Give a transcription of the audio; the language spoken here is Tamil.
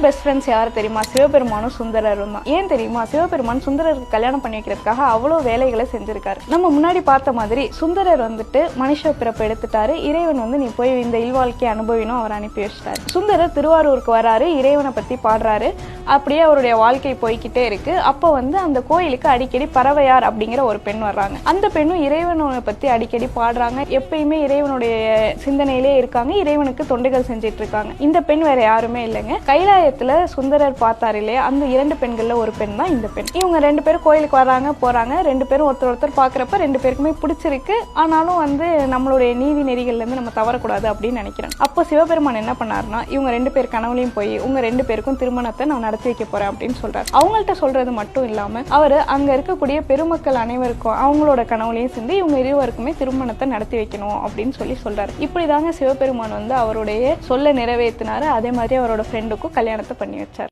பெஸ்ட் ஃப்ரெண்ட்ஸ் யார் தெரியுமா? சிவபெருமானும் சுந்தரரும் தான். ஏன் தெரியுமா? சிவபெருமான் சுந்தரருக்கு கல்யாணம் பண்ணி வைக்கிறதுக்காக அவ்வளோ வேலைகளை செஞ்சிருக்காரு. நம்ம முன்னாடி பார்த்த மாதிரி சுந்தரர் வந்துட்டு மனுஷ பிறப்பு எடுத்துட்டாரு. இறைவன் வந்து நீ போய் இந்த இல்வாழ்க்கையை அனுபவினும் அவர் அனுப்பி வச்சிட்டாரு. சுந்தரர் திருவாரூருக்கு வராரு, இறைவனை பத்தி பாடுறாரு. அப்படியே அவருடைய வாழ்க்கை போய்கிட்டே இருக்கு. அப்போ வந்து அந்த கோயிலுக்கு அடிக்கடி பறவையார் அப்படிங்கிற ஒரு பெண் வர்றாங்க. அந்த பெண்ணும் இறைவனை பத்தி அடிக்கடி பாடுறாங்க. எப்பயுமே இறைவனுடைய சிந்தனையிலே இருக்காங்க, இறைவனுக்கு தொண்டுகள் செஞ்சிட்டு இருக்காங்க. இந்த பெண் வேற யாருமே இல்லைங்க, கைலாயத்துல சுந்தரர் பார்த்தாரு இல்லையா, அந்த 2 பெண்கள்ல ஒரு பெண் தான் இந்த பெண். இவங்க 2 பேரும் கோயிலுக்கு வராங்க, போறாங்க. 2 பேரும் ஒருத்தர் பாக்குறப்ப 2 பேருக்குமே பிடிச்சிருக்கு. ஆனாலும் வந்து நம்மளுடைய நீதி நெறிகள்ல இருந்து நம்ம தவறக்கூடாது அப்படின்னு நினைக்கிறேன். அப்போ சிவபெருமான் என்ன பண்ணாருன்னா, இவங்க 2 பேர் கனவுலையும் போய் உங்க 2 பேருக்கும் திருமணத்தை நான் நடத்தி வைக்க போறேன் அப்படின்னு சொல்றாரு. அவங்கள்ட்ட சொல்றது மட்டும் இல்லாம அவரு அங்க இருக்கக்கூடிய பெருமக்கள் அனைவருக்கும் அவங்களோட கனவுலையும் சேர்ந்து இவங்க இருவருக்குமே திருமணத்தை நடத்தி வைக்கணும் அப்படின்னு சொல்றாரு. இப்படிதாங்க சிவபெருமான் வந்து அவருடைய சொல்ல நிறைவேற்றினாரு. அதே மாதிரி அவரோட ஃப்ரெண்டுக்கும் கல்யாணத்தை பண்ணி வச்சார்.